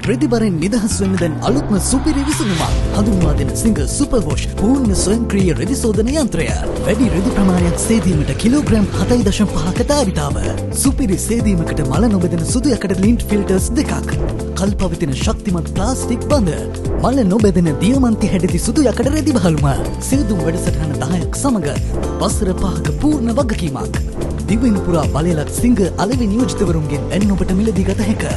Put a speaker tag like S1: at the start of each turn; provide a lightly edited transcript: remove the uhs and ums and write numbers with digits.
S1: රෙදිබරෙන් නිදහස් වෙන්න දැන් අලුත්ම සුපිරි විසඳුමක්. හඳුන්වා දෙන සිංගර් සුපර් වොෂ් පූර්ණ ස්වයංක්‍රීය රෙදි සෝදන යන්ත්‍රය. වැඩි රෙදි ප්‍රමාණයක් සේදීමට කිලෝග්‍රෑම් 7.5ක ධාරිතාව. සුපිරි සේදීමකට මල නොබෙදෙන සුදු යකඩ ලින්ට් ෆිල්ටර්ස් 2ක්. කල්පවතින ශක්තිමත් ප්ලාස්ටික් බඳ. මල නොබෙදෙන දියමන්ති හැඩති සුදු යකඩ රෙදි බහලුම. සේදුම් වැඩසටහන 10ක් සමග වසර 5ක පූර්ණ වගකීමක්. දිවෙන් පුරා බලයලත් සිංගර් අලෙවි නියෝජිතවරුන්ගෙන් දැන් ඔබට මිලදී ගත හැක.